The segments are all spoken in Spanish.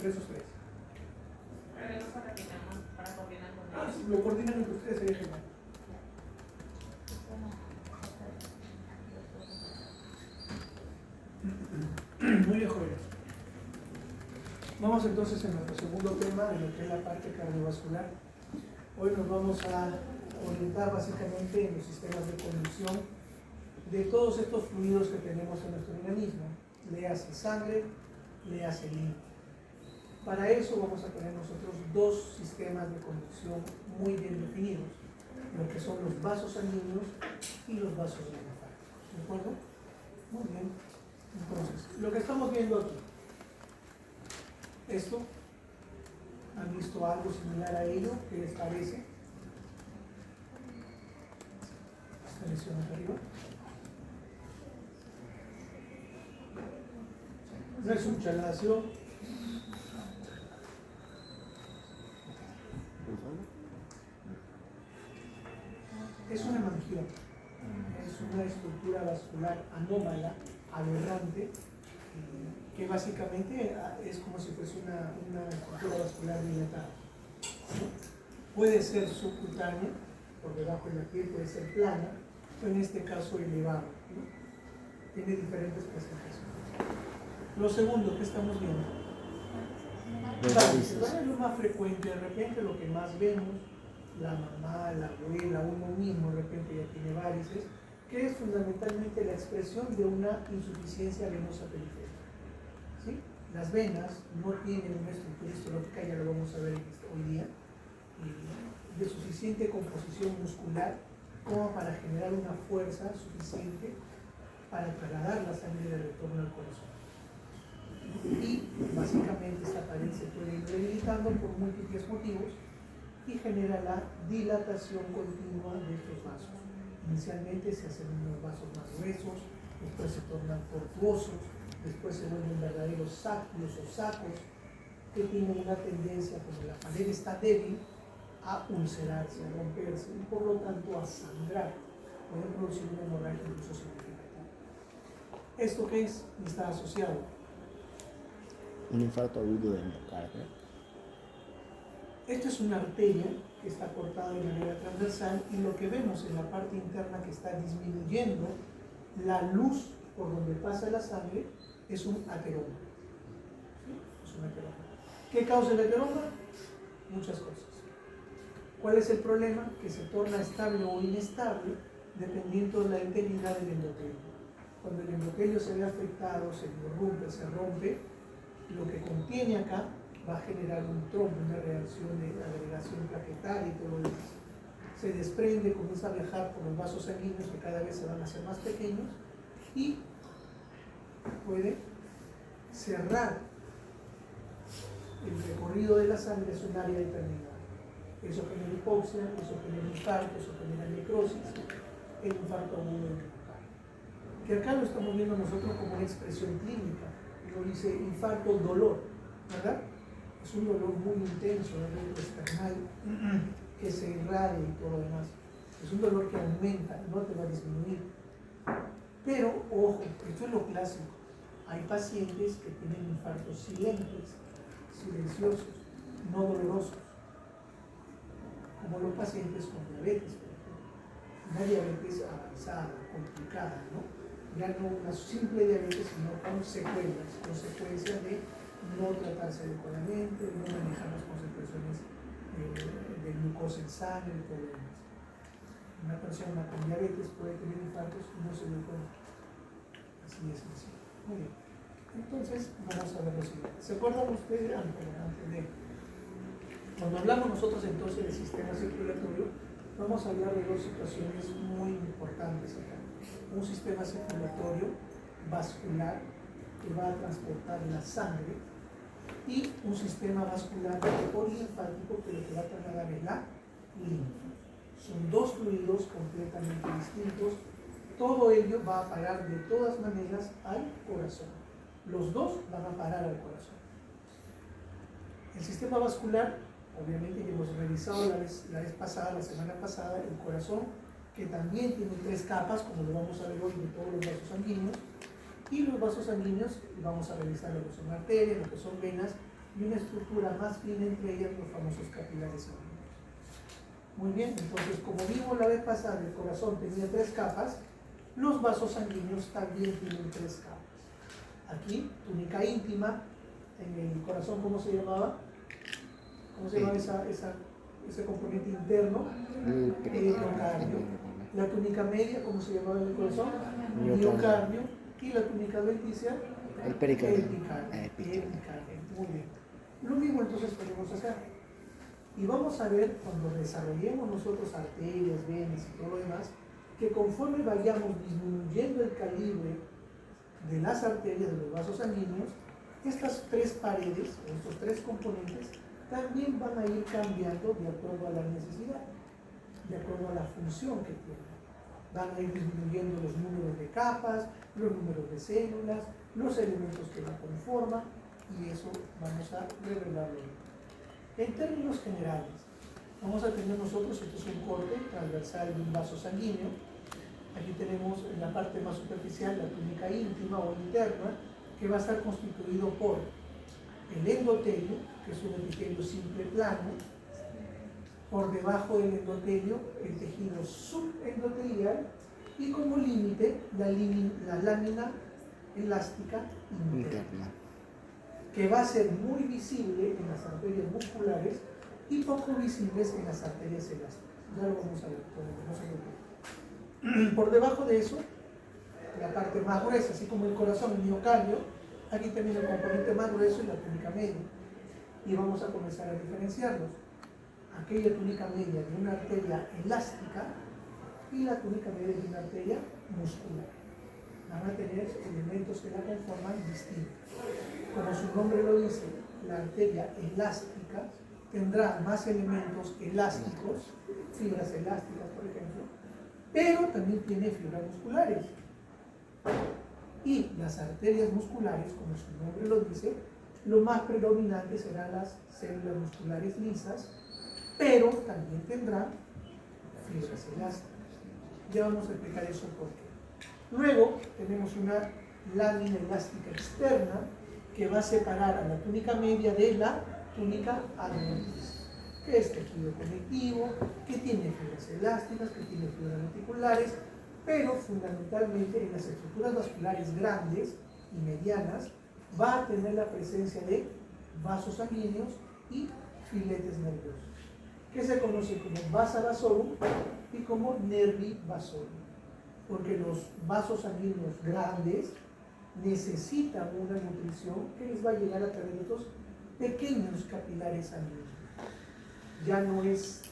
entre esos tres. Pero no para coordinar con ellos. Si lo coordinan entre ustedes sería genial. Muy bien, jóvenes. Vamos entonces en nuestro segundo tema de lo que es la parte cardiovascular. Hoy nos vamos a orientar básicamente en los sistemas de conducción de todos estos fluidos que tenemos en nuestro organismo. Léase sangre, léase linfa. Para eso vamos a tener nosotros dos sistemas de conducción muy bien definidos, lo que son los vasos sanguíneos y los vasos linfáticos. ¿De acuerdo? Muy bien. Entonces, lo que estamos viendo aquí, esto, ¿han visto algo similar a ello? ¿Qué les parece? Esta lesión acá arriba. No es un chalacio. Es una hemangioma. Es una estructura vascular anómala, aberrante, que básicamente es como si fuese una estructura vascular dilatada. Puede ser subcutánea, por debajo de la piel, puede ser plana, o en este caso elevada, ¿no? Tiene diferentes presentaciones. Lo segundo que estamos viendo, es lo más frecuente, de repente lo que más vemos, la mamá, la abuela, uno mismo de repente ya tiene varices, que es fundamentalmente la expresión de una insuficiencia venosa periférica. ¿Sí? Las venas no tienen una estructura histológica, ya lo vamos a ver hoy día, de suficiente composición muscular como para generar una fuerza suficiente para trasladar la sangre de retorno al corazón. Y básicamente esta pared se puede ir debilitando por múltiples motivos y genera la dilatación continua de estos vasos. Inicialmente se hacen unos vasos más gruesos, después se tornan tortuosos, después se vuelven verdaderos sacos o sacos que tienen una tendencia, cuando la pared está débil, a ulcerarse, a romperse y por lo tanto a sangrar. Puede producir una hemorragia incluso significativa. ¿Esto qué es? Está asociado. Un infarto agudo de endocardio. Esto es una arteria que está cortada de manera transversal y lo que vemos en la parte interna que está disminuyendo la luz por donde pasa la sangre es un ateroma. ¿Sí? Es un ateroma. ¿Qué causa el ateroma? Muchas cosas. ¿Cuál es el problema? Que se torna estable o inestable dependiendo de la integridad del endotelio. Cuando el endotelio se ve afectado, se irrumpe, se rompe, lo que contiene acá va a generar un trombo, una reacción de agregación plaquetaria y todo lo demás. Se desprende, comienza a viajar por los vasos sanguíneos que cada vez se van a hacer más pequeños y puede cerrar el recorrido de la sangre es un área determinada. Eso genera hipoxia, eso genera infarto, eso genera necrosis, el infarto agudo del miocardio. Que acá lo estamos viendo nosotros como una expresión clínica. Lo dice infarto, dolor, ¿verdad? Es un dolor muy intenso, el external, que se irradia y todo lo demás. Es un dolor que aumenta, no te va a disminuir. Pero, ojo, esto es lo clásico. Hay pacientes que tienen infartos silentes, silenciosos, no dolorosos, como los pacientes con diabetes, por ejemplo. Una diabetes avanzada, complicada, ¿no? Ya no una simple diabetes, sino con secuelas, consecuencias de no tratarse adecuadamente, no manejar las consecuencias de glucosa en sangre y todo lo demás. Una persona con diabetes puede tener infartos y no se dio cuenta. Así es sencillo. Muy bien. Entonces, vamos a ver lo siguiente. ¿Se acuerdan ustedes? Antes de. Cuando hablamos nosotros entonces del sistema circulatorio, vamos a hablar de dos situaciones muy importantes acá. Un sistema circulatorio vascular que va a transportar la sangre y un sistema vascular linfático que lo que va a trasladar es la linfa. Son dos fluidos completamente distintos. Todo ello va a parar de todas maneras al corazón. Los dos van a parar al corazón. El sistema vascular, obviamente ya hemos revisado la vez pasada, la semana pasada, el corazón, que también tiene tres capas, como lo vamos a ver hoy de todos los vasos sanguíneos. Y los vasos sanguíneos, vamos a revisar lo que son arterias, lo que son venas y una estructura más fina entre ellas, los famosos capilares sanguíneos. Muy bien, entonces como vimos la vez pasada, el corazón tenía 3 capas, los vasos sanguíneos también tienen 3 capas. Aquí, túnica íntima, en el corazón, ¿cómo se llamaba? ¿Cómo se llamaba ese componente interno? Miocardio. La túnica media, ¿cómo se llamaba en el corazón? Miocardio. Y la túnica adventicia, El pericardio. Epicardio. Muy bien. Lo mismo entonces podemos hacer. Y vamos a ver cuando desarrollemos nosotros arterias, venas y todo lo demás, que conforme vayamos disminuyendo el calibre de las arterias, de los vasos sanguíneos, estas 3 paredes, o estos 3 componentes, también van a ir cambiando de acuerdo a la necesidad, de acuerdo a la función que tienen. Van a ir disminuyendo los números de capas, los números de células, los elementos que la conforman, y eso vamos a revelarlo. En términos generales, vamos a tener nosotros, esto es un corte transversal de un vaso sanguíneo. Aquí tenemos en la parte más superficial la túnica íntima o interna, que va a estar constituido por el endotelio, que es un epitelio simple plano, por debajo del endotelio el tejido subendotelial y como límite la lámina elástica interna, que va a ser muy visible en las arterias musculares y poco visibles en las arterias elásticas. Ya lo vamos a ver, no se preocupen. Por debajo de eso, la parte más gruesa, así como el corazón, el miocardio, aquí también el componente más grueso y la túnica media. Y vamos a comenzar a diferenciarlos. Aquella túnica media de una arteria elástica y la túnica media de una arteria muscular. Van a tener elementos que la conforman distintos. Como su nombre lo dice, la arteria elástica tendrá más elementos elásticos, fibras elásticas por ejemplo, pero también tiene fibras musculares. Y las arterias musculares, como su nombre lo dice, lo más predominante serán las células musculares lisas, pero también tendrá fibras elásticas. Ya vamos a explicar eso por qué. Luego tenemos una lámina elástica externa que va a separar a la túnica media de la túnica adventicia, que es tejido conectivo, que tiene fibras elásticas, que tiene fibras reticulares, pero fundamentalmente en las estructuras vasculares grandes y medianas va a tener la presencia de vasos sanguíneos y filetes nerviosos, que se conoce como vasa vasorum y como nervi vasorum, porque los vasos sanguíneos grandes necesitan una nutrición que les va a llegar a través de estos pequeños capilares sanguíneos. Ya no es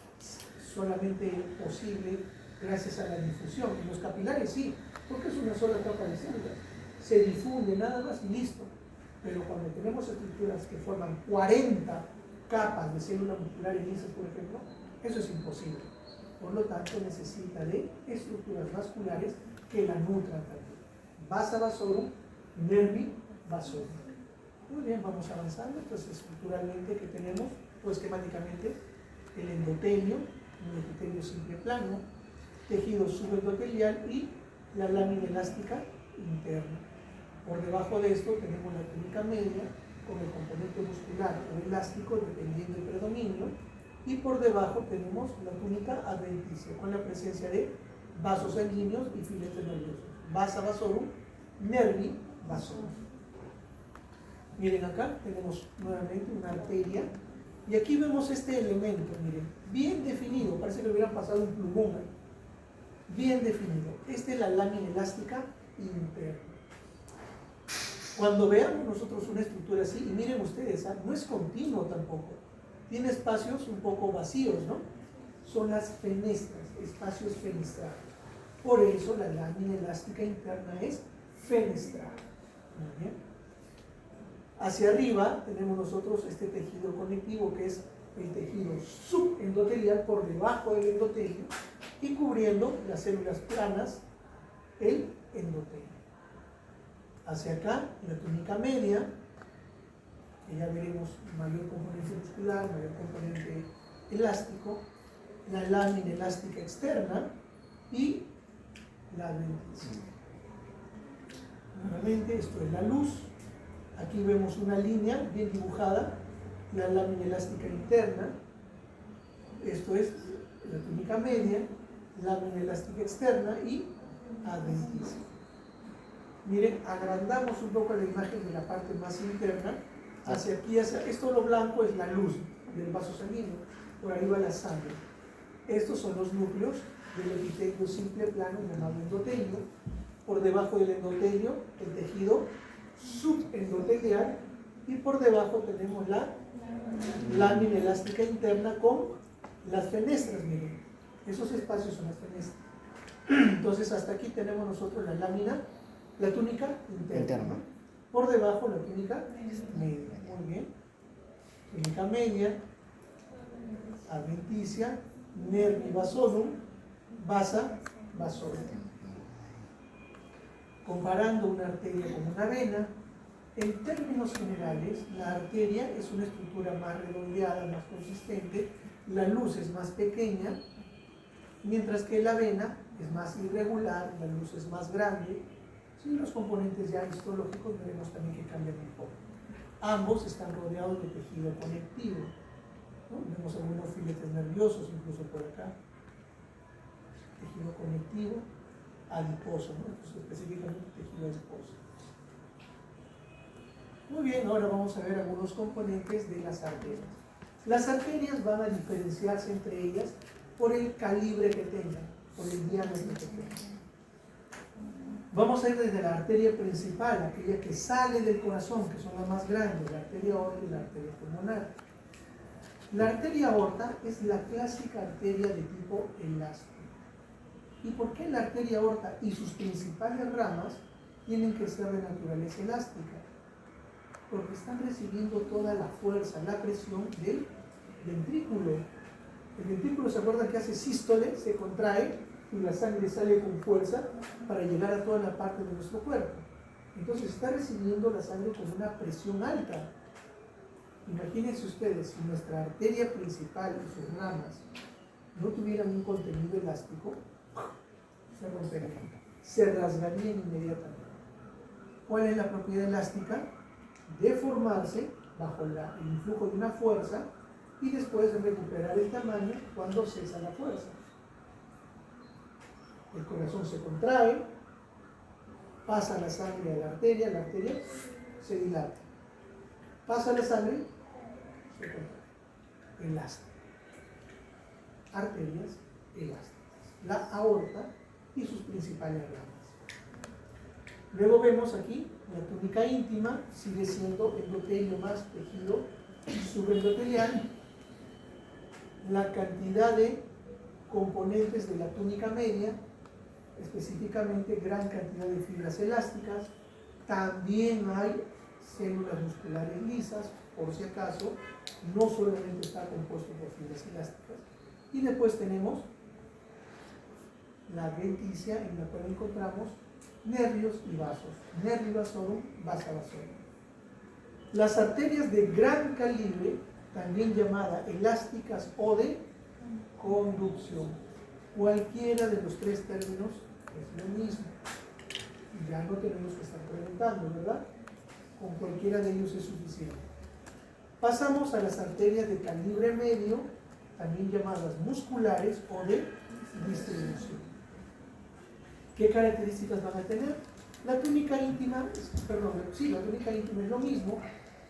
solamente posible gracias a la difusión. En los capilares sí, porque es una sola capa de células. Se difunde nada más y listo. Pero cuando tenemos estructuras que forman 40 capas de células musculares lisas, por ejemplo, eso es imposible. Por lo tanto, necesita de estructuras vasculares que la nutran también. Vasa vasorum, nervi vasorum. Muy bien, vamos avanzando. Entonces, estructuralmente, ¿qué tenemos? Pues esquemáticamente, el endotelio, un epitelio simple plano, tejido subendotelial y la lámina elástica interna. Por debajo de esto tenemos la túnica media con el componente muscular o elástico dependiendo del predominio, y por debajo tenemos la túnica adventicia con la presencia de vasos sanguíneos y filetes nerviosos. Vasa vasorum, nervi vasorum. Miren acá tenemos nuevamente una arteria y aquí vemos este elemento, miren, bien definido, parece que le hubieran pasado un plumón ahí. Bien definido. Esta es la lámina elástica interna. Cuando veamos nosotros una estructura así, y miren ustedes, no es continuo tampoco, tiene espacios un poco vacíos, ¿no? Son las fenestras, espacios fenestrales. Por eso la lámina elástica interna es fenestral. Muy bien. Hacia arriba tenemos nosotros este tejido conectivo que es el tejido subendotelial por debajo del endotelio y cubriendo las células planas, el endotelio. Hacia acá, la túnica media, que ya veremos mayor componente muscular, mayor componente elástico, la lámina elástica externa y la adventicia. Nuevamente, esto es la luz. Aquí vemos una línea bien dibujada la lámina elástica interna, esto es la túnica media, lámina elástica externa y adventicia. Miren, agrandamos un poco la imagen de la parte más interna, hacia aquí, esto lo blanco es la luz del vaso sanguíneo, por ahí va la sangre. Estos son los núcleos del epitelio simple plano llamado endotelio. Por debajo del endotelio, el tejido subendotelial, y por debajo tenemos la lámina elástica interna con las fenestras, miren. Esos espacios son las fenestras. Entonces hasta aquí tenemos nosotros la lámina, la túnica interna. Por debajo la túnica media. Muy bien. Túnica media, adventicia, nervi vasonum, vasa vasorum. Comparando una arteria con una vena, en términos generales, la arteria es una estructura más redondeada, más consistente, la luz es más pequeña, mientras que la vena es más irregular, la luz es más grande. Sí, los componentes ya histológicos veremos también que cambian un poco. Ambos están rodeados de tejido conectivo, ¿no? Vemos algunos filetes nerviosos incluso por acá. Tejido conectivo, adiposo, ¿no? Entonces, específicamente tejido adiposo. Muy bien, ahora vamos a ver algunos componentes de las arterias. Las arterias van a diferenciarse entre ellas por el calibre que tengan, por el diámetro que tengan. Vamos a ir desde la arteria principal, aquella que sale del corazón, que son las más grandes, la arteria aorta y la arteria pulmonar. La arteria aorta es la clásica arteria de tipo elástico. ¿Y por qué la arteria aorta y sus principales ramas tienen que ser de naturaleza elástica? Porque están recibiendo toda la fuerza, la presión del ventrículo. El ventrículo, ¿se acuerdan que hace sístole? Se contrae y la sangre sale con fuerza para llegar a toda la parte de nuestro cuerpo. Entonces está recibiendo la sangre con una presión alta. Imagínense ustedes, si nuestra arteria principal y sus ramas no tuvieran un contenido elástico, se romperían, se rasgarían inmediatamente. ¿Cuál es la propiedad elástica? Deformarse bajo el influjo de una fuerza y después recuperar el tamaño cuando cesa la fuerza. El corazón se contrae, pasa la sangre a la arteria se dilata. Pasa la sangre, se contrae. Elástica. Arterias elásticas. La aorta y sus principales ramas. Luego vemos aquí la túnica íntima, sigue siendo endotelio más tejido subendotelial. La cantidad de componentes de la túnica media, específicamente gran cantidad de fibras elásticas. También hay células musculares lisas, por si acaso, no solamente está compuesto por fibras elásticas. Y después tenemos la adventicia, en la cual encontramos nervios y vasos, nervio vasorum, vasa vasorum. Las arterias de gran calibre, también llamadas elásticas o de conducción. Cualquiera de los tres términos es lo mismo. Y ya no tenemos que estar preguntando, ¿verdad? Con cualquiera de ellos es suficiente. Pasamos a las arterias de calibre medio, también llamadas musculares o de distribución. ¿Qué características van a tener? La túnica íntima, la túnica íntima es lo mismo,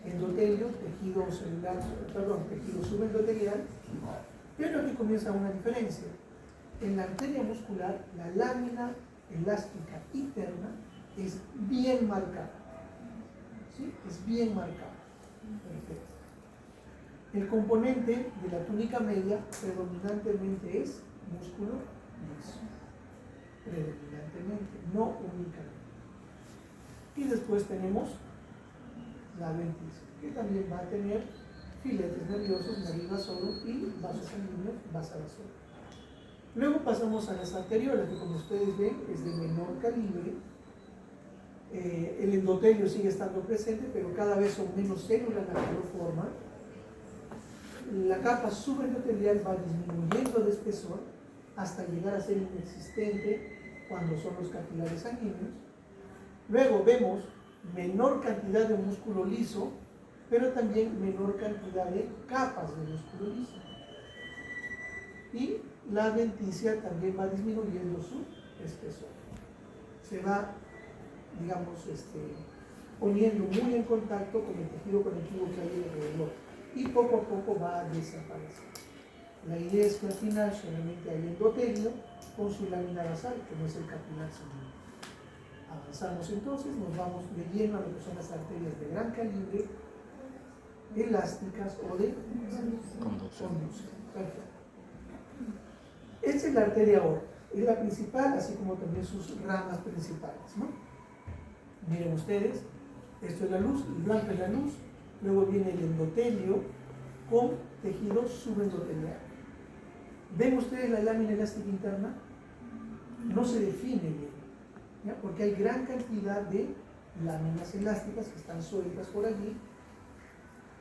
endotelio, tejido celular, tejido subendotelial, pero aquí comienza una diferencia. En la arteria muscular, la lámina elástica interna es bien marcada. ¿Sí? Es bien marcada. Perfecto. El componente de la túnica media predominantemente es músculo liso. Predominantemente, no únicamente. Y después tenemos la adventicia, que también va a tener filetes nerviosos, nervio vasorum y vasos sanguíneos, vasa vasorum. Luego pasamos a las arteriolas, que como ustedes ven es de menor calibre. El endotelio sigue estando presente, pero cada vez son menos células las que lo forman. La capa subendotelial va disminuyendo de espesor hasta llegar a ser inexistente cuando son los capilares sanguíneos. Luego vemos menor cantidad de músculo liso, pero también menor cantidad de capas de músculo liso. Y la adventicia también va disminuyendo su espesor. Se va, digamos, poniendo muy en contacto con el tejido conectivo que hay alrededor y poco a poco va a desaparecer. La idea es que al final solamente hay endotelio con su lámina basal, que no es el capilar sanguíneo. Avanzamos entonces, nos vamos de lleno a lo que son las arterias de gran calibre, elásticas o de conducción. Perfecto. Esta es la arteria aorta, es la principal, así como también sus ramas principales, ¿no? Miren ustedes, esto es la luz, el blanco es la luz, luego viene el endotelio con tejido subendotelial. ¿Ven ustedes la lámina elástica interna? No se define bien, ¿ya? Porque hay gran cantidad de láminas elásticas que están sueltas por allí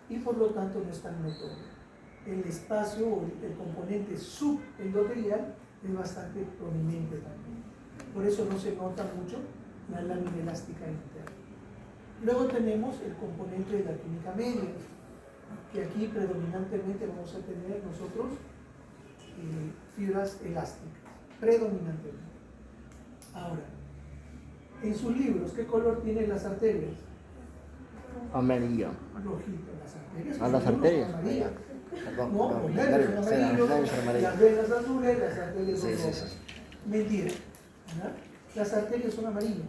y por lo tanto no están notorias. El espacio o el componente subendotelial es bastante prominente también. Por eso no se nota mucho la lámina elástica interna. Luego tenemos el componente de la túnica media, que aquí predominantemente vamos a tener nosotros fibras elásticas, predominantemente. Ahora, en sus libros, ¿qué color tienen las arterias? Amarillo. Rojito, las arterias. Las arterias. Amarillas. Perdón, No, perdón, los nervios son amarillos, las venas azules, las arterias son rojas. Mentira. ¿Verdad? Las arterias son amarillas.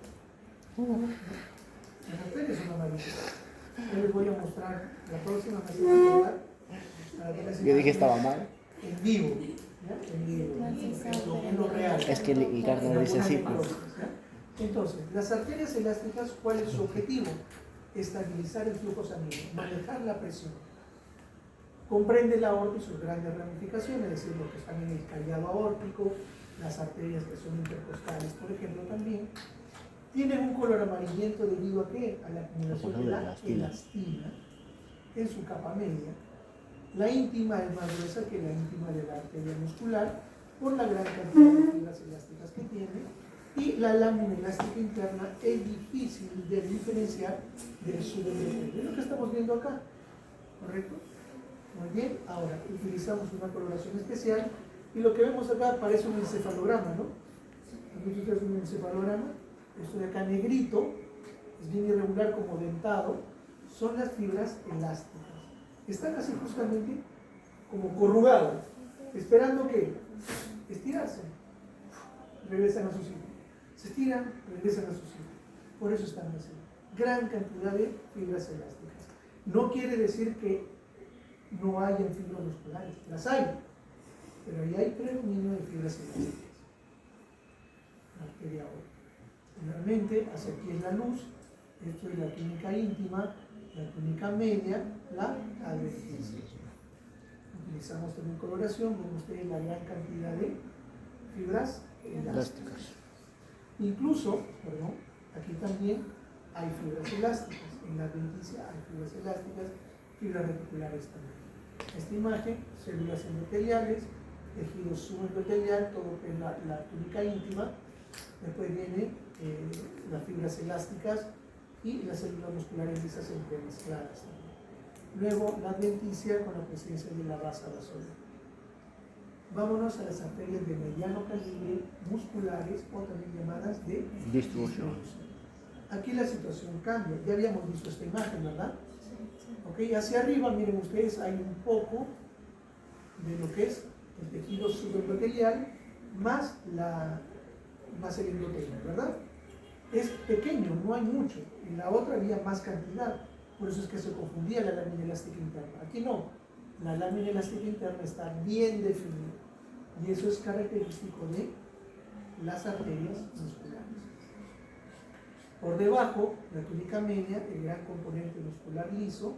Las arterias son amarillas. Yo les voy a mostrar la próxima vez. Yo dije estaba mal. En vivo. ¿Ya? En vivo. En lo real. Es que el carnet dice así. Pues. Entonces, las arterias elásticas, ¿cuál es su objetivo? Estabilizar el flujo sanguíneo, manejar la presión. Comprende la aorta y sus grandes ramificaciones, es decir, lo que están en el callado aórtico, las arterias que son intercostales, por ejemplo, también. Tienen un color amarillento debido a ¿qué? A la acumulación de la elastina en su capa media. La íntima es más gruesa que la íntima de la arteria muscular por la gran cantidad de fibras elásticas que tiene, y la lámina elástica interna es difícil de diferenciar del subendotelio. Es lo que estamos viendo acá, ¿correcto? Muy bien, ahora utilizamos una coloración especial y lo que vemos acá parece un encefalograma, ¿no? Aquí es un encefalograma, esto de acá negrito, es bien irregular como dentado, son las fibras elásticas. Están así justamente como corrugadas, esperando que estirarse, regresan a su sitio. Se estiran, regresan a su sitio. Por eso están así. Gran cantidad de fibras elásticas. No quiere decir que no haya fibras musculares, las hay, pero ahí hay predominio de fibras elásticas. La arteria aorta. Generalmente, hacia aquí es la luz, esto es la túnica íntima, la túnica media, la adventicia. Utilizamos también coloración, ven ustedes la gran cantidad de fibras elásticas. Incluso, perdón, aquí también hay fibras elásticas, en la adventicia hay fibras elásticas, fibras reticulares también. Esta imagen, células endoteliales, tejido subendotelial, todo que es la túnica íntima, después vienen las fibras elásticas y las células musculares lisas entremezcladas también. Luego la adventicia con la presencia de la basa vasolar. Vámonos a las arterias de mediano calibre musculares o también llamadas de distribución. Aquí la situación cambia, ya habíamos visto esta imagen, ¿verdad? Ok, hacia arriba, miren ustedes, hay un poco de lo que es el tejido subendotelial más el endotelio, ¿verdad? Es pequeño, no hay mucho. En la otra había más cantidad, por eso es que se confundía la lámina elástica interna. Aquí no, la lámina elástica interna está bien definida y eso es característico de las arterias musculares. Por debajo, la túnica media, el gran componente muscular liso,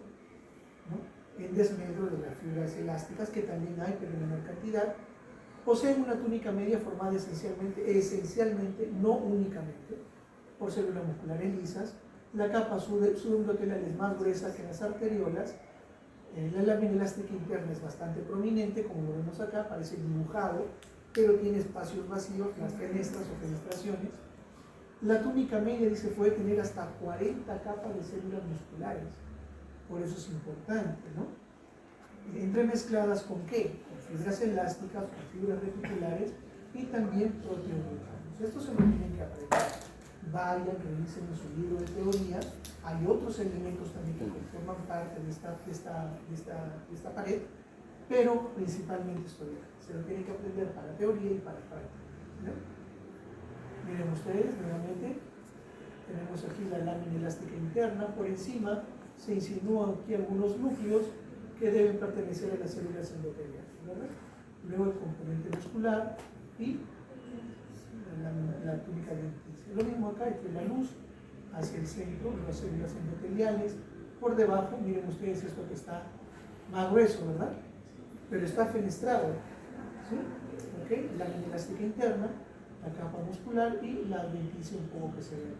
¿no? En desmedro de las fibras elásticas, que también hay, pero en menor cantidad, poseen una túnica media formada esencialmente, no únicamente, por células musculares lisas. La capa subendotelial es más gruesa que las arteriolas. La lámina elástica interna es bastante prominente, como lo vemos acá, parece dibujado, pero tiene espacios vacíos, las fenestras o fenestraciones. La túnica media, dice, puede tener hasta 40 capas de células musculares. Por eso es importante, ¿no? Entremezcladas con qué? Con fibras elásticas, con fibras reticulares y también proteoglucanos. Esto se lo tienen que aprender. Vayan, revisen en su libro de teoría. Hay otros elementos también que forman parte de esta pared, pero principalmente esto se lo tienen que aprender para teoría y para práctica, ¿no? Miren ustedes, nuevamente, tenemos aquí la lámina elástica interna. Por encima se insinúan aquí algunos núcleos que deben pertenecer a las células endoteliales, ¿verdad? Luego el componente muscular y la túnica denticia. Lo mismo acá, entre la luz hacia el centro, las células endoteliales. Por debajo, miren ustedes esto que está más grueso, ¿verdad? Pero está fenestrado, ¿sí? ¿Ok? La lámina elástica interna, la capa muscular y la denticia un poco que se ve.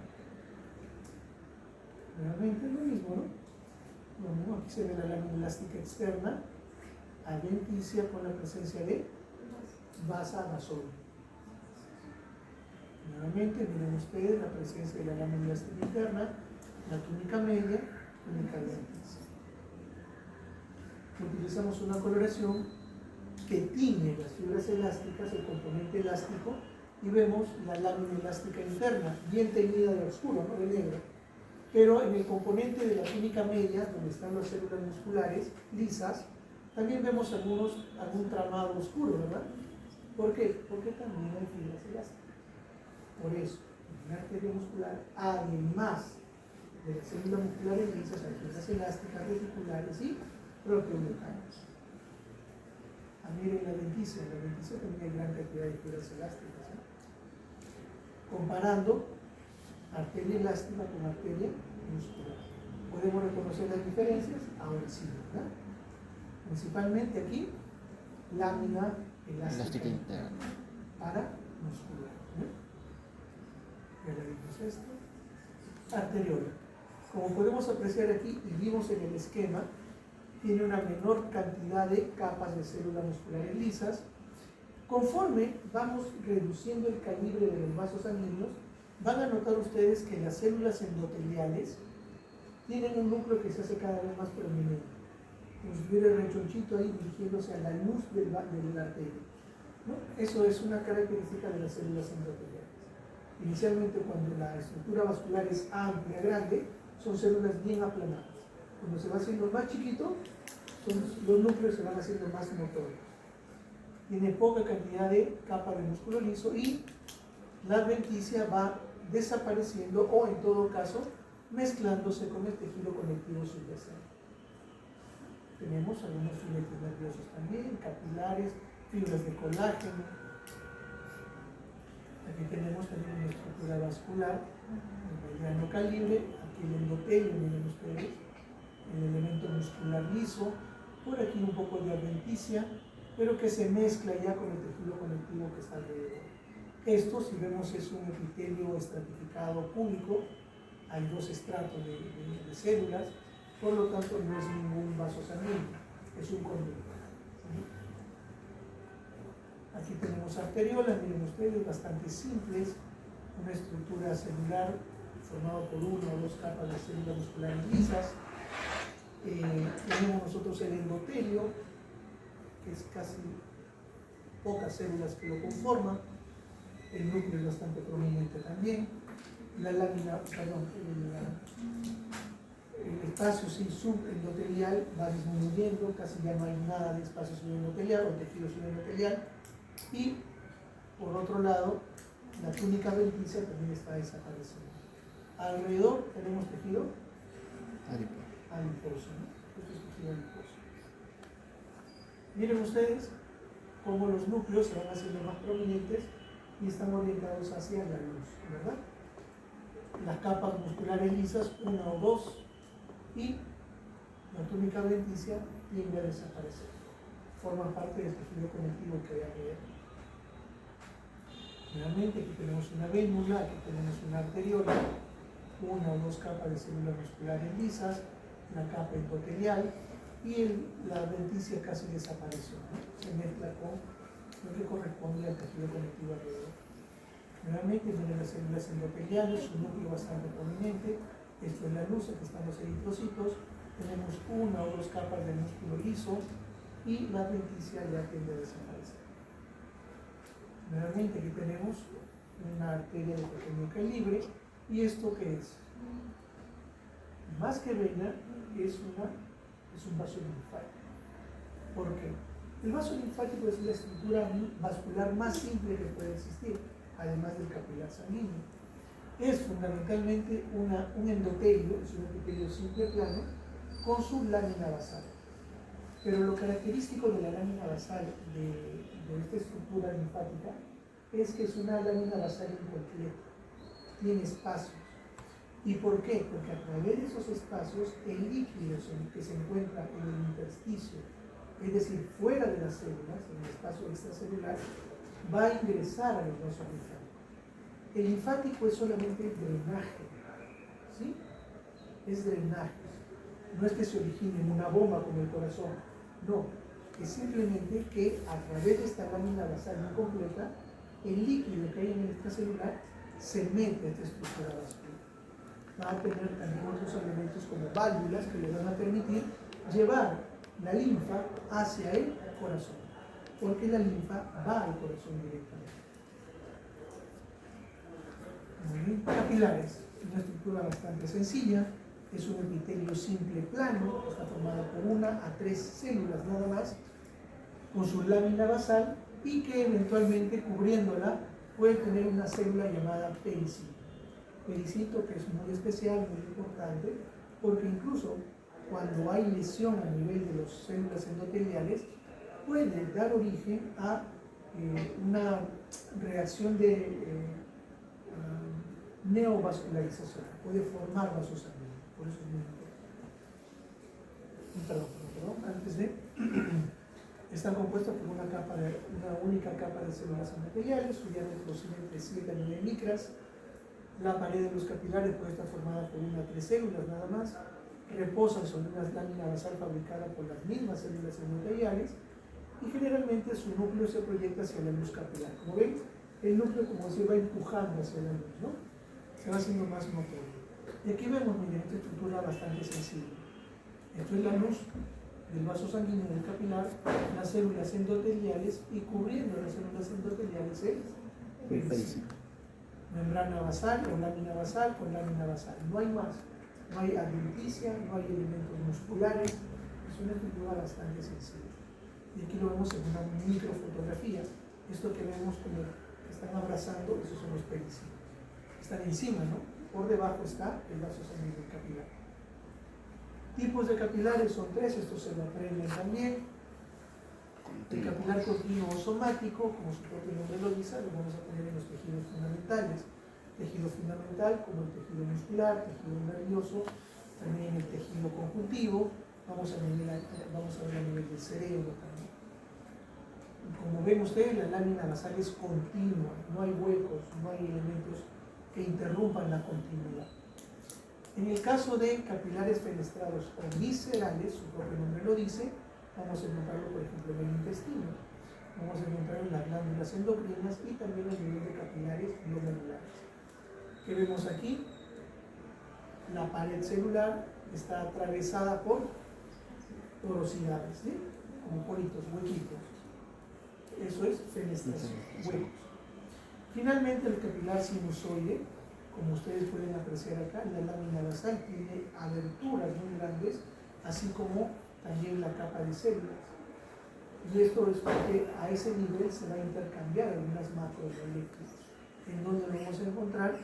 Nuevamente lo mismo, ¿no? Bueno, aquí se ve la lámina elástica externa, adventicia con la presencia de basa basal. Nuevamente, miren ustedes la presencia de la lámina elástica interna, la túnica media, túnica adventicia. Utilizamos una coloración que tiñe las fibras elásticas, el componente elástico, y vemos la lámina elástica interna, bien teñida de oscuro, no de negro. Pero en el componente de la túnica media, donde están las células musculares lisas, también vemos algún tramado oscuro, ¿verdad? ¿Por qué? Porque también hay fibras elásticas. Por eso, en una arteria muscular, además de las células musculares lisas, hay fibras elásticas, reticulares y proteoglucanas. Miren la denticia también hay gran cantidad de fibras elásticas, ¿eh? Comparando arteria elástica con arteria muscular. ¿Podemos reconocer las diferencias? Ahora sí, ¿verdad? Principalmente aquí, lámina elástica interna para muscular, ¿no? Ya le vimos esto. Arteriola. Como podemos apreciar aquí y vimos en el esquema, tiene una menor cantidad de capas de células musculares lisas. Conforme vamos reduciendo el calibre de los vasos sanguíneos, van a notar ustedes que las células endoteliales tienen un núcleo que se hace cada vez más prominente. Como si hubiera el rechonchito ahí dirigiéndose a la luz de la arteria, ¿no? Eso es una característica de las células endoteliales. Inicialmente, cuando la estructura vascular es amplia, grande, son células bien aplanadas. Cuando se va haciendo más chiquito, los núcleos se van haciendo más notorios. Tiene poca cantidad de capa de músculo liso y la adventicia va desapareciendo o, en todo caso, mezclándose con el tejido conectivo subyacente. Tenemos algunos filetes nerviosos también, capilares, fibras de colágeno. Aquí tenemos también una estructura vascular de mediano calibre. Aquí el endotelio, miren ustedes, el elemento muscular liso. Por aquí un poco de adventicia, pero que se mezcla ya con el tejido conectivo que está alrededor. Esto, si vemos, es un epitelio estratificado público. Hay dos estratos de células, por lo tanto no es ningún vaso sanguíneo, es un conducto. Aquí tenemos arteriolas, miren ustedes, bastante simples, una estructura celular formada por una o dos capas de células musculares lisas. Tenemos nosotros el endotelio, que es casi pocas células que lo conforman. El núcleo es bastante prominente también. La lámina, perdón, el espacio subendotelial va disminuyendo, casi ya no hay nada de espacio subendotelial o tejido subendotelial. Y por otro lado, la túnica adventicia también está desapareciendo. Alrededor tenemos tejido adiposo, ¿no? Esto es tejido adiposo. Miren ustedes cómo los núcleos se van haciendo más prominentes y están orientados hacia la luz, ¿verdad? Las capas musculares lisas, una o dos, y la túnica adventicia tiende a desaparecer. Forman parte del tejido conectivo que hay alrededor. Nuevamente, aquí tenemos una vénula, aquí tenemos una arteriola, una o dos capas de células musculares lisas, la capa endotelial, y la adventicia casi desapareció, ¿no? Se mezcla con lo que corresponde al tejido conectivo alrededor. Nuevamente vienen las células endoteliales, un núcleo bastante prominente. Esto es la luz, aquí están los eritrocitos, tenemos una o dos capas de músculo liso y la adventicia ya tiende a desaparecer. Generalmente aquí tenemos una arteria de pequeño calibre. ¿Y esto qué es? Más que vena, es un vaso linfático. ¿Por qué? El vaso linfático es la estructura vascular más simple que puede existir, además del capilar sanguíneo. Es fundamentalmente un endotelio, es un endotelio simple plano, con su lámina basal. Pero lo característico de la lámina basal de esta estructura linfática es que es una lámina basal incompleta, tiene espacios. ¿Y por qué? Porque a través de esos espacios el líquido que se encuentra en el intersticio, es decir, fuera de las células, en el espacio extracelular, va a ingresar a los vasos linfáticos. El linfático es solamente drenaje, ¿sí? Es drenaje. No es que se origine en una bomba como el corazón, no. Es simplemente que a través de esta lámina basal incompleta, el líquido que hay en el extracelular se mete a esta estructura vascular. Va a tener también otros elementos como válvulas que le van a permitir llevar la linfa hacia el corazón, porque la linfa va al corazón directamente. Muy bien. Capilares, una estructura bastante sencilla, es un epitelio simple plano, está formado por 1 a 3 células nada más, con su lámina basal y que eventualmente cubriéndola puede tener una célula llamada pericito. Pericito que es muy especial, muy importante, porque incluso cuando hay lesión a nivel de las células endoteliales, puede dar origen a una reacción de neovascularización, puede formar vasos sanguíneos, por eso es muy importante. Antes de están compuestos por una única capa de células endoteliales, su diámetro oscila entre 7 a 9 micras. La pared de los capilares puede estar formada por 1 a 3 células nada más, reposan sobre una lámina basal fabricada por las mismas células endoteliales y generalmente su núcleo se proyecta hacia la luz capilar. Como ven, el núcleo como se va empujando hacia la luz, ¿no? Se va haciendo más notorio. Y aquí vemos, miren, esta estructura bastante sensible. Esto es la luz del vaso sanguíneo del capilar, las células endoteliales y cubriendo las células endoteliales el pericito. Membrana basal o lámina basal con lámina basal. No hay más. No hay adventicia, no hay elementos musculares. Es una estructura bastante sencilla. Y aquí lo vemos en una microfotografía. Esto que vemos como que están abrazando, esos son los pericitos. Están encima, ¿no? Por debajo está el vaso sanguíneo capilar. Tipos de capilares son 3, estos se lo aprenden también. El capilar continuo o somático, como su propio nombre lo dice, lo vamos a tener en los tejidos fundamentales. Tejido fundamental como el tejido muscular, tejido nervioso, también el tejido conjuntivo, vamos a ver a nivel del cerebro también. Como ven ustedes, la lámina basal es continua, no hay huecos, no hay elementos que interrumpan la continuidad. En el caso de capilares fenestrados o viscerales, su propio nombre lo dice, vamos a encontrarlo por ejemplo en el intestino, vamos a encontrarlo en las glándulas endocrinas y también a nivel de capilares glomerulares. ¿Qué vemos aquí? La pared celular está atravesada por porosidades, ¿sí? Como poritos, huequitos. Eso es fenestración, huecos. Finalmente, el capilar sinusoide, como ustedes pueden apreciar acá, la lámina basal tiene aberturas muy grandes, así como también la capa de células. Y esto es porque a ese nivel se va a intercambiar algunas macromoléculas, en donde vamos a encontrar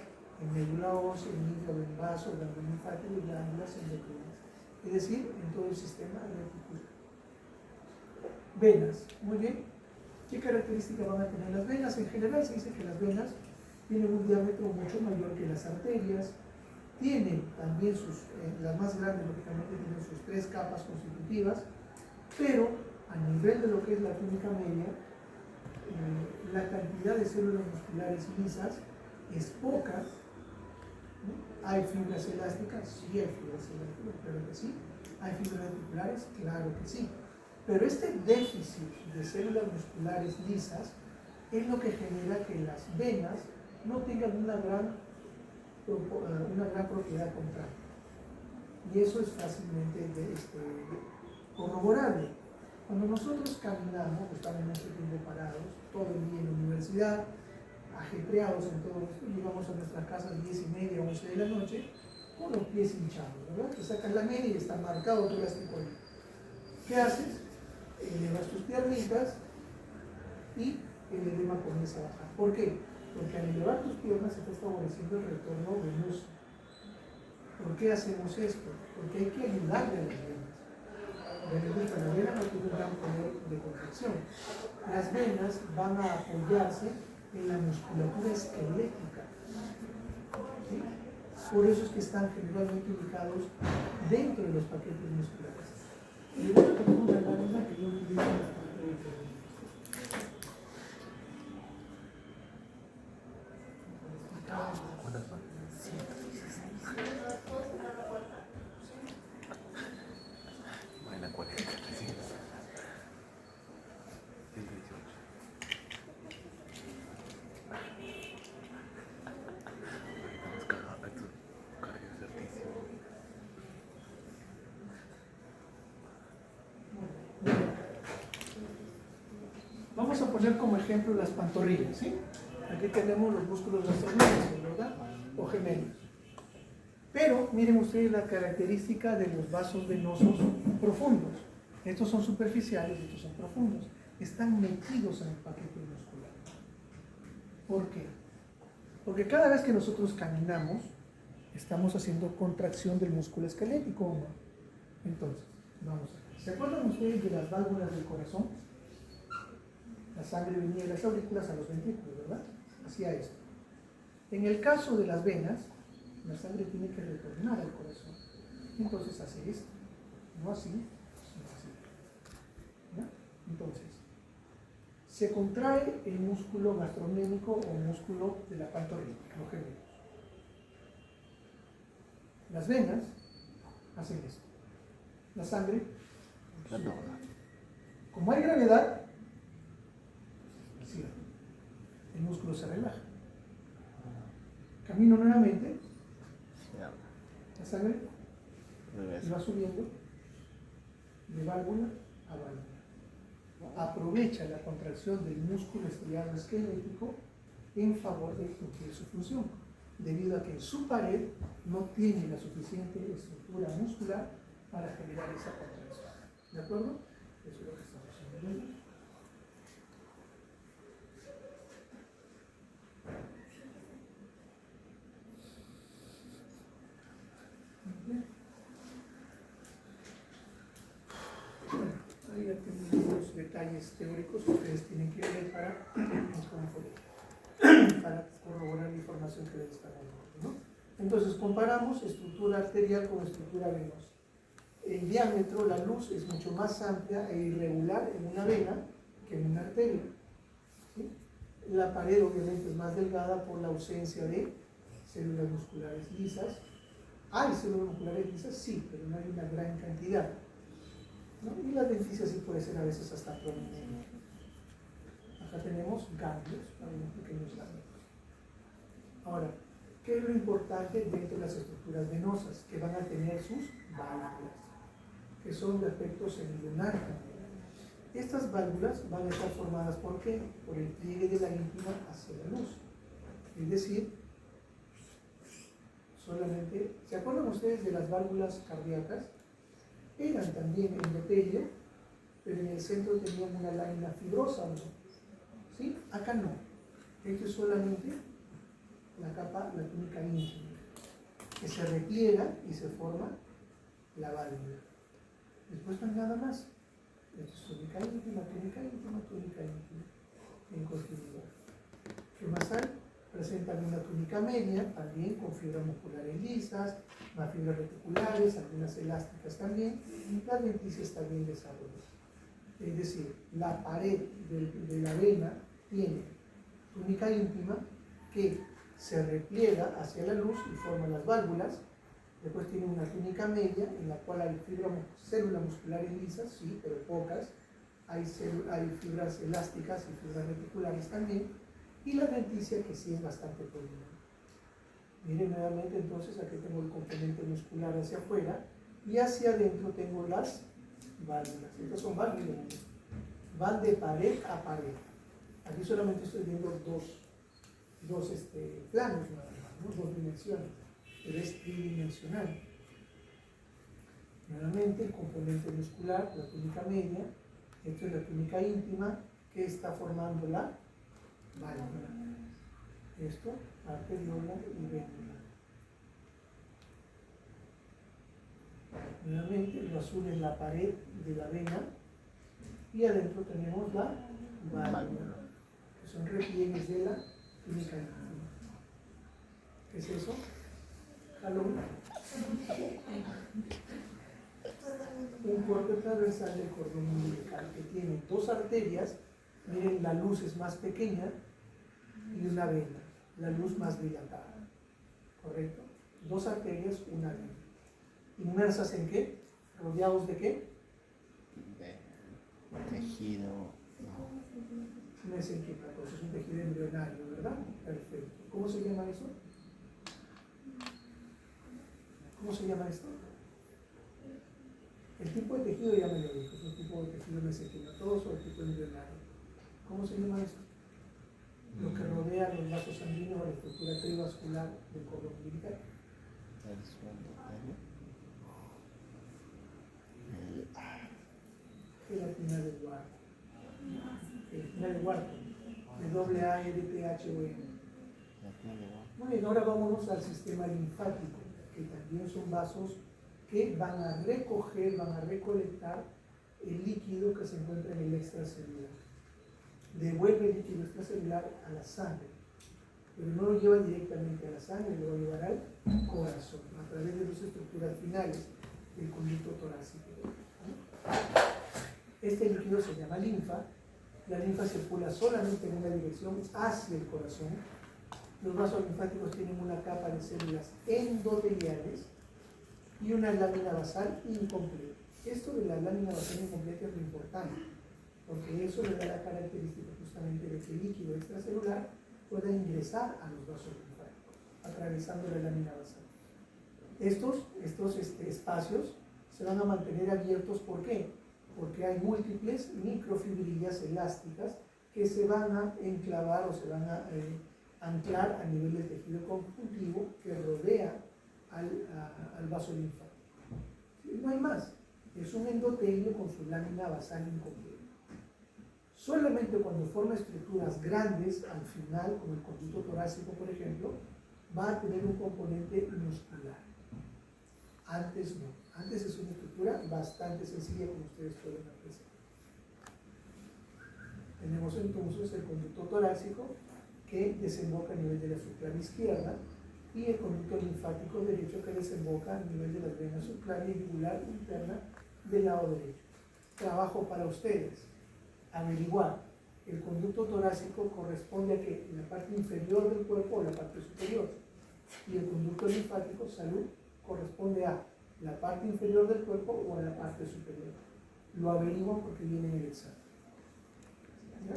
en médula ósea, en hígado, en vaso, ganglio linfático y glándulas endocrinas. Es decir, en todo el sistema reticular. Venas, muy bien. ¿Qué características van a tener las venas? En general se dice que las venas tienen un diámetro mucho mayor que las arterias, tienen también las más grandes, lógicamente, tienen sus 3 capas constitutivas, pero a nivel de lo que es la túnica media, la cantidad de células musculares lisas es poca. ¿No? ¿Hay fibras elásticas? Sí, hay fibras elásticas, claro que sí. ¿Hay fibras reticulares? Claro que sí. Pero este déficit de células musculares lisas es lo que genera que las venas no tengan una gran propiedad contráctil. Y eso es fácilmente corroborable. Cuando nosotros caminamos, estamos mucho tiempo parados, todo el día en la universidad, ajetreados en todo esto, llegamos a nuestras casas 10:30, 11 de la noche, con los pies hinchados, ¿verdad? Te sacas la media y está marcado tu elástico ahí. ¿Qué haces? Elevas tus piernitas y el edema comienza a bajar. ¿Por qué? Porque al elevar tus piernas estás favoreciendo el retorno venoso. ¿Por qué hacemos esto? Porque hay que ayudarle a las venas. La vena no tiene un gran poder de contracción. Las venas van a apoyarse en la musculatura esquelética. ¿Sí? Por eso es que están generalmente ubicados dentro de los paquetes musculares. Y voy a poner una lámina que yo utilizo en la parte de ¿Cuántas son? 116. Bueno, 40, 118. Estamos cagados, esto cardio es altísimo. Vamos a poner como ejemplo las pantorrillas, ¿sí? Aquí tenemos los músculos gastrocnémicos, ¿verdad? O gemelos. Pero miren ustedes la característica de los vasos venosos profundos. Estos son superficiales, estos son profundos. Están metidos en el paquete muscular. ¿Por qué? Porque cada vez que nosotros caminamos, estamos haciendo contracción del músculo esquelético, ¿o no? Entonces, vamos a ver. ¿Se acuerdan ustedes de las válvulas del corazón? La sangre venía de las aurículas a los ventrículos, ¿verdad? Hacía esto. En el caso de las venas, la sangre tiene que retornar al corazón. Entonces hace esto. No así, sino así. ¿Ya? Entonces, se contrae el músculo gastrocnémico o músculo de la pantorrilla, los gemelos. Las venas hacen esto. La sangre sube. Como hay gravedad, el músculo se relaja. Camino nuevamente, la sangre y va subiendo de válvula a válvula. Aprovecha la contracción del músculo estriado esquelético en favor de cumplir su función, debido a que en su pared no tiene la suficiente estructura muscular para generar esa contracción. ¿De acuerdo? Eso es lo que estamos haciendo. Ahí ya tenemos los detalles teóricos que ustedes tienen que ver para corroborar la información que les estamos dando, ¿no? Entonces comparamos estructura arterial con estructura venosa. El diámetro, la luz, es mucho más amplia e irregular en una vena que en una arteria, ¿sí? La pared obviamente es más delgada por la ausencia de células musculares lisas. ¿Hay células musculares lisas? Sí, pero no hay una gran cantidad, ¿no? Y la denticia sí puede ser a veces hasta prominente. Acá tenemos ganglios, algunos pequeños ganglios. Ahora, ¿qué es lo importante dentro de las estructuras venosas? Que van a tener sus válvulas, que son de aspecto semilunar también. Estas válvulas van a estar formadas ¿por qué? Por el pliegue de la íntima hacia la luz. Es decir, solamente, ¿se acuerdan ustedes de las válvulas cardíacas? Eran también endotelio, pero en el centro tenían una lámina fibrosa, ¿no? ¿Sí? Acá no. Esto es solamente la capa, la túnica íntima, que se repliega y se forma la válvula. Después no hay nada más. Esto es túnica íntima, túnica íntima, túnica íntima, en continuidad. ¿Qué más hay? Presentan una túnica media, también con fibras musculares lisas, más fibras reticulares, algunas elásticas también, y las denticias también desarrolladas. Es decir, la pared de la vena tiene túnica íntima que se repliega hacia la luz y forma las válvulas. Después tiene una túnica media en la cual hay células musculares lisas, sí, pero pocas. Hay fibras elásticas y fibras reticulares también. Y la denticia que sí es bastante prominente. Miren nuevamente entonces, aquí tengo el componente muscular hacia afuera, y hacia adentro tengo las válvulas. Estas son válvulas, van de pared a pared. Aquí solamente estoy viendo dos planos, nada más, ¿no? Dos dimensiones, pero es tridimensional. Nuevamente el componente muscular, la túnica media, esto es la túnica íntima que está formando la válvula. Esto, arteriola y vénula. Nuevamente lo azul es la pared de la vena y adentro tenemos la válvula, que son repliegues de la túnica íntima. ¿Qué es eso? Jalón. Un corte transversal del cordón umbilical que tiene dos arterias. Miren, la luz es más pequeña y una vena, la luz más dilatada, ¿correcto? Dos arterias, una vena. ¿Inmersas en qué? ¿Rodeados de qué? De tejido. No. No es enquimatoso, es un tejido embrionario, ¿verdad? Perfecto. ¿Cómo se llama eso? ¿Cómo se llama esto? El tipo de tejido ya me lo dijo, es un tipo de tejido mesenquimatoso o el tipo embrionario. ¿Cómo se llama esto? Lo que rodea los vasos sanguíneos o la estructura trivascular del cordón umbilical. El suelo. Gelatina de Duarte. Gelatina de Duarte. De doble A, L, T, H, O, N. Muy bien, ahora vámonos al sistema linfático, que también son vasos que van a recoger, van a recolectar el líquido que se encuentra en el extracelular. Devuelve el líquido extracelular a la sangre, pero no lo lleva directamente a la sangre, lo va a llevar al corazón, a través de dos estructuras finales del conducto torácico. Este líquido se llama linfa. La linfa circula solamente en una dirección, hacia el corazón. Los vasos linfáticos tienen una capa de células endoteliales y una lámina basal incompleta. Esto de la lámina basal incompleta es lo importante, porque eso le da la característica justamente de que el líquido extracelular pueda ingresar a los vasos linfáticos, atravesando la lámina basal. Estos espacios se van a mantener abiertos, ¿por qué? Porque hay múltiples microfibrillas elásticas que se van a enclavar o se van a anclar a nivel del tejido conjuntivo que rodea al vaso linfático. No hay más, es un endotelio con su lámina basal incompleta. Solamente cuando forma estructuras grandes al final, como el conducto torácico por ejemplo, va a tener un componente muscular. Antes no, antes es una estructura bastante sencilla como ustedes pueden apreciar. Tenemos entonces el conducto torácico que desemboca a nivel de la subclavia izquierda y el conducto linfático derecho que desemboca a nivel de las venas subclavia y yugular interna del lado derecho. Trabajo para ustedes, averiguar, el conducto torácico corresponde a que la parte inferior del cuerpo o la parte superior, y el conducto linfático, salud, corresponde a la parte inferior del cuerpo o a la parte superior. Lo averiguan porque viene en el examen. ¿Ya?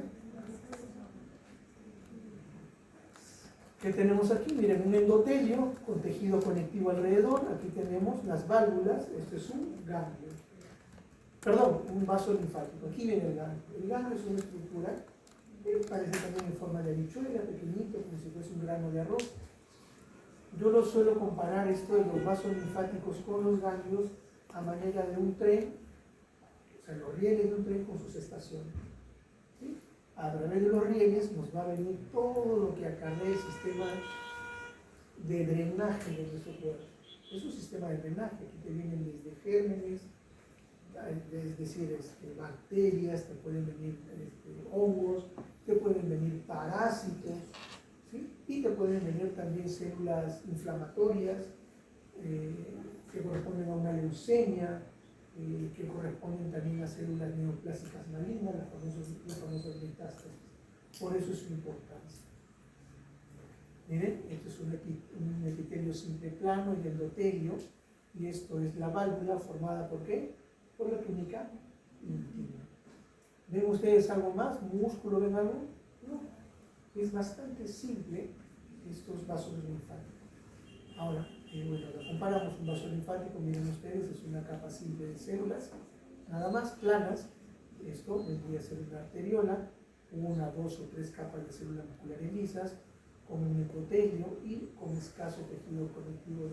¿Qué tenemos aquí? Miren, un endotelio con tejido conectivo alrededor. Aquí tenemos las válvulas. Este es un ganglio. Perdón, un vaso linfático. Aquí viene el ganglio. El ganglio es una estructura que parece también en forma de habichuela, pequeñito, como si fuese un grano de arroz. Yo lo suelo comparar esto de los vasos linfáticos con los ganglios a manera de un tren, o sea, los rieles de un tren con sus estaciones. ¿Sí? A través de los rieles nos va a venir todo lo que acarrea el sistema de drenaje de nuestro cuerpo. Es un sistema de drenaje, aquí te vienen desde gérmenes, es decir, bacterias, te pueden venir hongos, te pueden venir parásitos, ¿sí? Y te pueden venir también células inflamatorias que corresponden a una leucemia, que corresponden también a células neoplásicas malignas, las famosas metástasis. Por eso es su importancia. Miren, esto es un epitelio simple plano y endotelio, y esto es la válvula formada ¿por qué? Por la túnica íntima. ¿Ven ustedes algo más? ¿Músculo ven algo? No. Es bastante simple estos vasos linfáticos. Ahora, Bueno, lo comparamos, un vaso linfático, miren ustedes, es una capa simple de células, nada más planas. Esto vendría a ser una arteriola, una, dos o tres capas de células musculares lisas, con un endotelio y con escaso tejido conectivo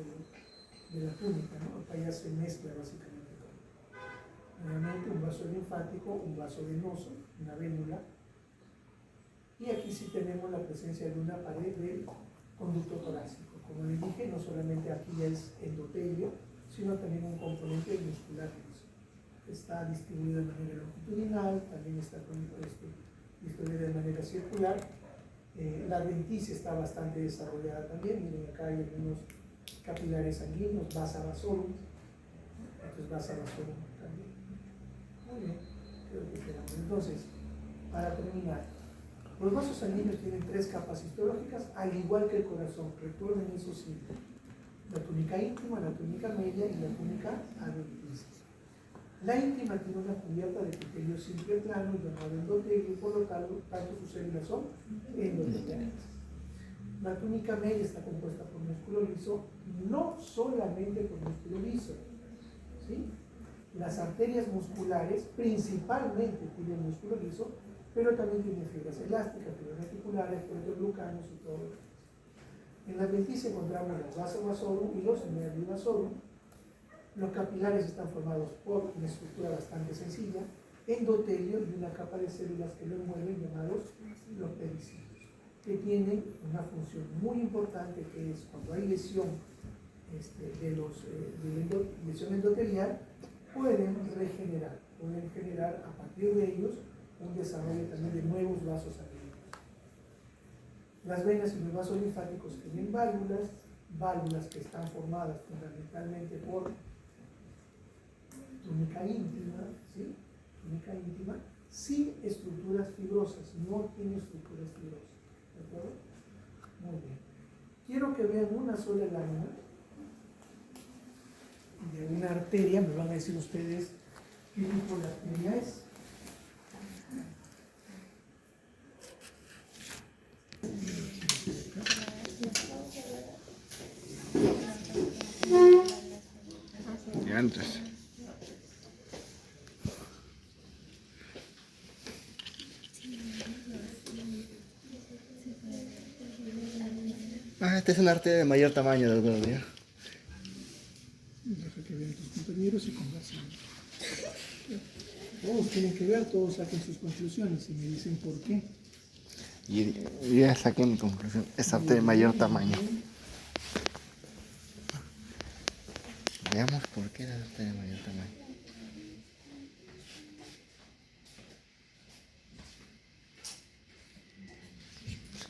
de la túnica, ¿no? Acá ya se mezcla básicamente todo. Nuevamente un vaso linfático, un vaso venoso, una vénula, y aquí sí tenemos la presencia de una pared del conducto torácico. Como les dije, no solamente aquí ya es endotelio, sino también un componente muscular liso. Está distribuido de manera longitudinal, también está distribuido de manera circular. La adventicia está bastante desarrollada también. Miren, acá hay algunos capilares sanguíneos, vasa vasorum. Esto es vasa vasorum también. Muy bien, creo que quedamos. Entonces, para terminar, los vasos sanguíneos tienen tres capas histológicas, al igual que el corazón. Recuerden eso siempre. La túnica íntima, la túnica media y la túnica adventicia. La íntima tiene una cubierta de epitelio simple plano llamado endotelio, por lo tanto sus células son endoteliales. La túnica media está compuesta por músculo liso, no solamente por músculo liso, ¿sí? Las arterias musculares principalmente tienen músculo liso, pero también tienen fibras elásticas, fibras reticulares, proteoglucanos y todo lo demás. En la adventicia encontramos los vasos vasorum y los nervi vasorum. Los capilares están formados por una estructura bastante sencilla, endotelio y una capa de células que lo envuelven llamados los pericios, que tienen una función muy importante, que es cuando hay lesión lesión endotelial, pueden generar a partir de ellos un desarrollo también de nuevos vasos sanguíneos. Las venas y los vasos linfáticos tienen válvulas que están formadas fundamentalmente por túnica íntima, ¿sí? Túnica íntima, sin estructuras fibrosas, no tiene estructuras fibrosas, ¿de acuerdo? Muy bien. Quiero que vean una sola lámina de una arteria, me van a decir ustedes qué tipo de arteria es. Y antes. Esta es una arteria de mayor tamaño de alguna manera. Deja que vean tus compañeros y conversen. Todos tienen que ver, todos saquen sus conclusiones y me dicen por qué. Y ya saqué mi conclusión. Es arteria de mayor tamaño. Veamos por qué la arteria de mayor tamaño.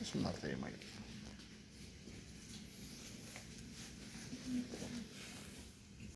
Es una arteria mayor.